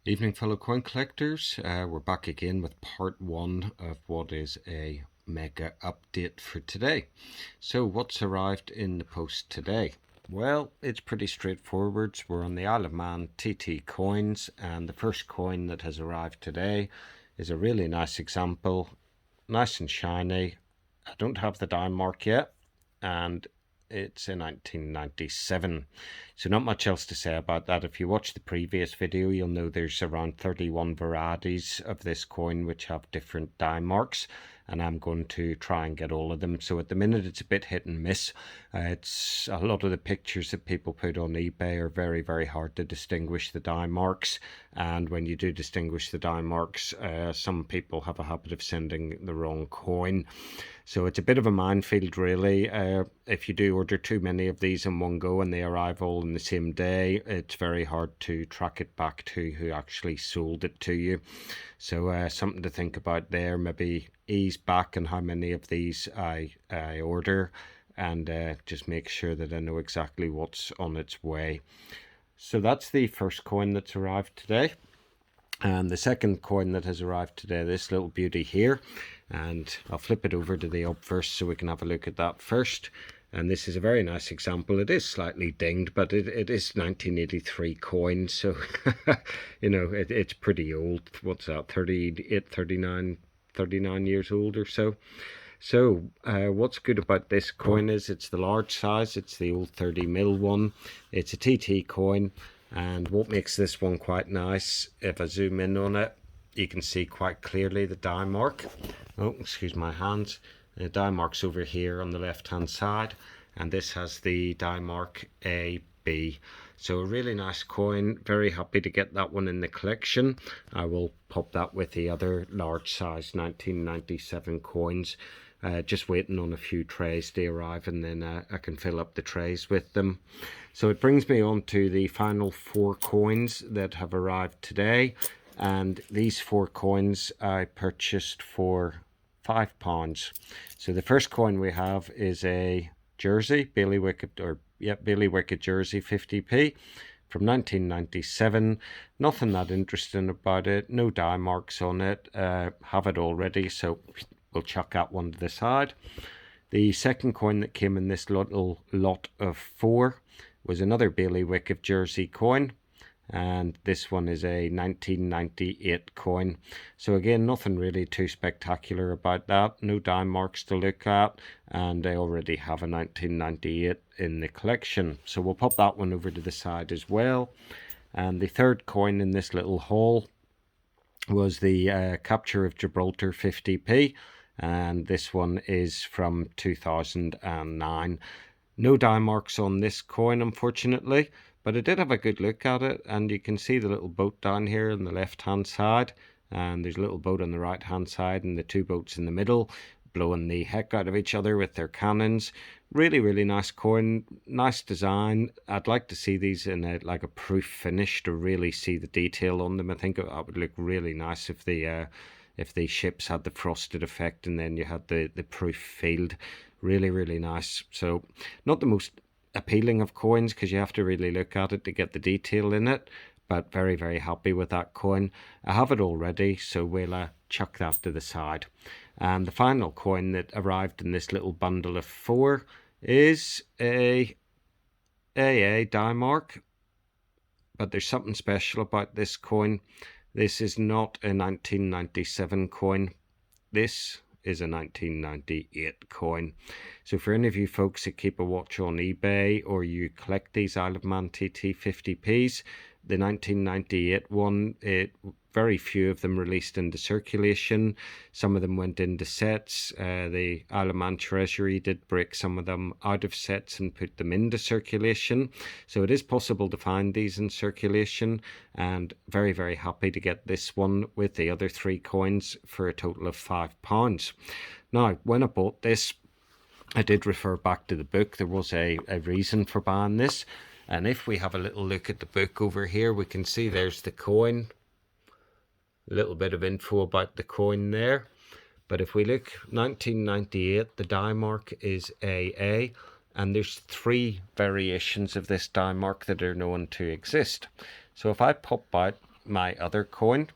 Evening, fellow coin collectors. We're back again with part one of what is a mega update for today. So what's arrived in the post today? Well, it's pretty straightforward. We're on the Isle of Man TT coins, and the first coin that has arrived today is a really nice example, nice and shiny. I don't have the dime mark yet, and it's in 1997, so not much else to say about that. If you watch the previous video, you'll know there's around 31 varieties of this coin which have different dime marks, and I'm going to try and get all of them. So at the minute it's a bit hit and miss. It's a lot of the pictures that people put on eBay are very hard to distinguish the dime marks, and when you do distinguish the dime marks, some people have a habit of sending the wrong coin. So it's a bit of a minefield really. If you do order too many of these in one go and they arrive all in the same day, it's very hard to track it back to who actually sold it to you. So something to think about there. Maybe ease back on how many of these I order, and just make sure that I know exactly what's on its way. So that's the first coin that's arrived today. And the second coin that has arrived today, this little beauty here, and I'll flip it over to the obverse so we can have a look at that first. And this is a very nice example. It is slightly dinged, but it is 1983 coin, so you know, it's pretty old. What's that, 38, 39 years old or so. So what's good about this coin is it's the large size. It's the old 30mm one. It's a TT coin. And what makes this one quite nice, if I zoom in on it, you can see quite clearly the dime mark. Oh, excuse my hands. The dime mark's over here on the left hand side, and this has the dime mark AB. So a really nice coin. Very happy to get that one in the collection. I will pop that with the other large size 1997 coins. Just waiting on a few trays to arrive, and then I can fill up the trays with them. So it brings me on to the final 4 coins that have arrived today, and these 4 coins I purchased for £5. So the first coin we have is a jersey, Bailiwick jersey 50p from 1997. Nothing that interesting about it, no dime marks on it. Have it already, so we'll chuck that one to the side. The second coin that came in this little lot of 4 was another Bailiwick jersey coin, and this one is a 1998 coin. So again, nothing really too spectacular about that. No dime marks to look at, and I already have a 1998 in the collection. So we'll pop that one over to the side as well. And the third coin in this little haul was the Capture of Gibraltar 50p, and this one is from 2009. No dime marks on this coin, unfortunately, but I did have a good look at it, and you can see the little boat down here on the left hand side, and there's a little boat on the right hand side, and the 2 boats in the middle blowing the heck out of each other with their cannons. Really nice coin, nice design. I'd like to see these in a proof finish to really see the detail on them. I think that would look really nice if the ships had the frosted effect and then you had the proof field. Really nice. So not the most appealing of coins, because you have to really look at it to get the detail in it, but very happy with that coin. I have it already, so we'll chuck that to the side. And the final coin that arrived in this little bundle of 4 is a AA dime mark, but there's something special about this coin. This is not a 1997 coin. This is a 1998 coin. So for any of you folks that keep a watch on eBay, or you collect these Isle of Man TT 50p's, the 1998 one, very few of them released into circulation. Some of them went into sets. The Isle of Man Treasury did break some of them out of sets and put them into circulation. So it is possible to find these in circulation, and very happy to get this one with the other 3 coins for a total of £5. Now, when I bought this, I did refer back to the book. There was a reason for buying this. And if we have a little look at the book over here, we can see there's the coin. A little bit of info about the coin there. But if we look, 1998, the dime mark is AA, and there's 3 variations of this dime mark that are known to exist. So if I pop out my other coin.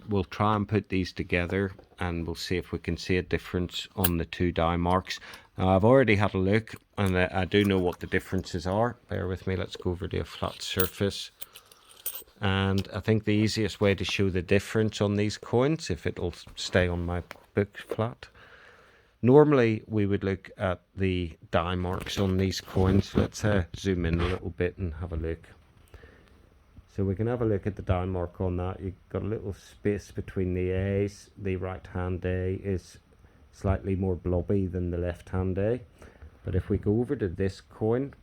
We'll try and put these together and we'll see if we can see a difference on the two die marks. Now, I've already had a look and I do know what the differences are. Bear with me, let's go over to a flat surface. And I think the easiest way to show the difference on these coins, if it'll stay on my book flat. Normally we would look at the die marks on these coins. Let's zoom in a little bit and have a look. So we can have a look at the die mark on that. You've got a little space between the A's. The right hand A is slightly more blobby than the left hand A. But if we go over to this coin,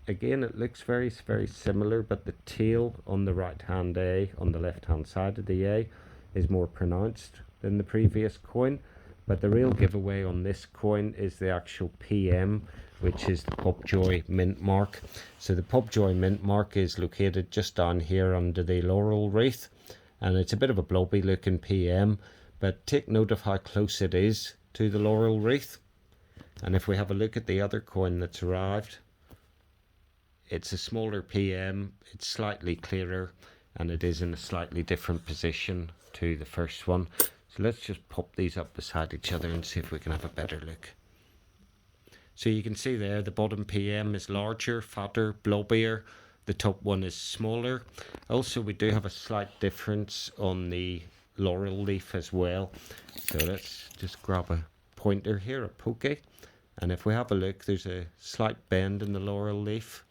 again it looks very similar, but the tail on the right hand A on the left hand side of the A is more pronounced than the previous coin. But the real giveaway on this coin is the actual PM, which is the Popjoy mint mark. So the Popjoy mint mark is located just down here under the laurel wreath, and it's a bit of a blobby looking PM, but take note of how close it is to the laurel wreath. And if we have a look at the other coin that's arrived, it's a smaller PM, it's slightly clearer, and it is in a slightly different position to the first one. So let's just pop these up beside each other and see if we can have a better look. So you can see there the bottom PM is larger, fatter, blobbier. The top one is smaller. Also, we do have a slight difference on the laurel leaf as well. So let's just grab a pointer here, a pokey. And if we have a look, there's a slight bend in the laurel leaf.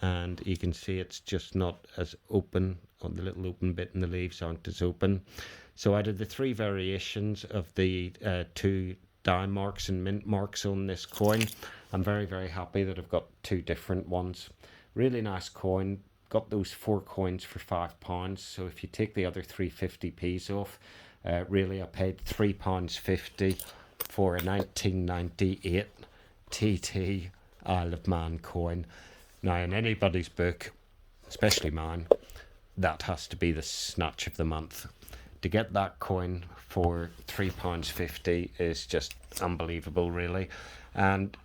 And you can see it's just not as open, on the little open bit in the leaves aren't as open. So out of the three variations of the two die marks and mint marks on this coin, I'm very happy that I've got two different ones. Really nice coin. Got those 4 coins for £5. So if you take the other 350p's off, really I paid £3.50 for a 1998 TT Isle of Man coin. Now in anybody's book, especially mine, that has to be the snatch of the month. To get that coin for £3.50 is just unbelievable, really. And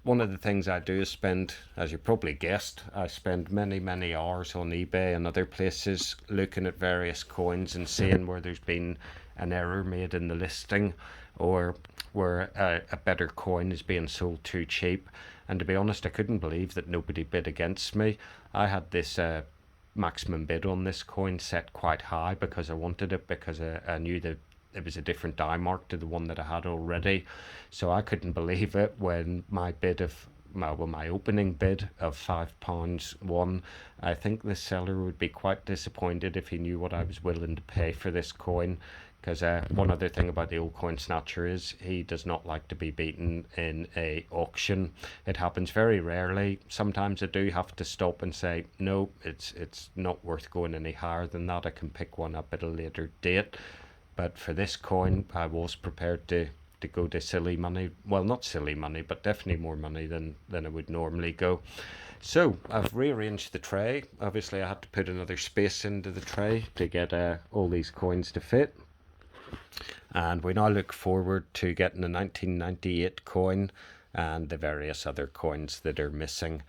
one of the things I do is spend, as you probably guessed, I spend many hours on eBay and other places looking at various coins and seeing where there's been an error made in the listing, or where a better coin is being sold too cheap. And to be honest, I couldn't believe that nobody bid against me. I had this maximum bid on this coin set quite high because I wanted it, because I knew that it was a different die mark to the one that I had already. So I couldn't believe it when my bid of my opening bid of £5 won. I think the seller would be quite disappointed if he knew what I was willing to pay for this coin, because one other thing about the old coin snatcher is he does not like to be beaten in a auction. It happens very rarely. Sometimes I do have to stop and say, no, it's not worth going any higher than that. I can pick one up at a later date. But for this coin, I was prepared to go to silly money. Well, not silly money, but definitely more money than I would normally go. So I've rearranged the tray. Obviously I had to put another space into the tray to get all these coins to fit. And we now look forward to getting a 1998 coin and the various other coins that are missing.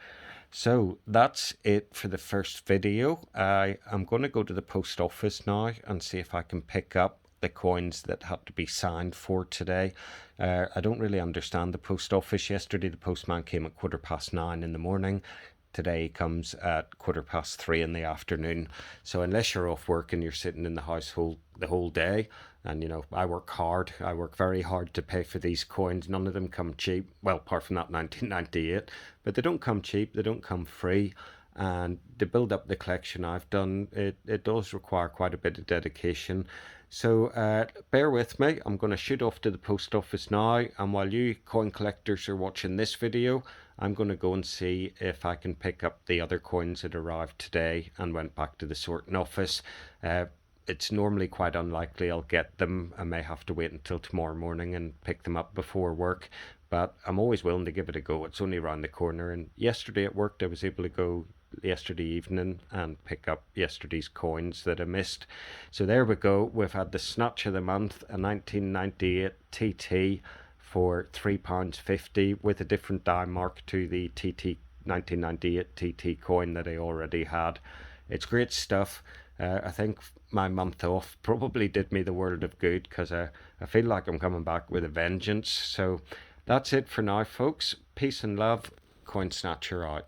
So that's it for the first video. I am going to go to the post office now and see if I can pick up the coins that had to be signed for today. I don't really understand the post office. Yesterday the postman came at 9:15 in the morning. Today he comes at 3:15 in the afternoon. So unless you're off work and you're sitting in the household the whole day, and you know, I work hard, I work very hard to pay for these coins. None of them come cheap, well, apart from that 1998, but they don't come cheap, they don't come free. And to build up the collection I've done, it does require quite a bit of dedication. So bear with me. I'm going to shoot off to the post office now, and while you coin collectors are watching this video, I'm going to go and see if I can pick up the other coins that arrived today and went back to the sorting office. It's normally quite unlikely I'll get them. I may have to wait until tomorrow morning and pick them up before work, but I'm always willing to give it a go. It's only around the corner, and yesterday at work I was able to go yesterday evening and pick up yesterday's coins that I missed. So there we go. We've had the snatch of the month, a 1998 TT for £3.50 with a different die mark to the TT 1998 TT coin that I already had. It's great stuff. I think my month off probably did me the world of good because I feel like I'm coming back with a vengeance. So that's it for now, folks. Peace and love. Coin Snatcher out.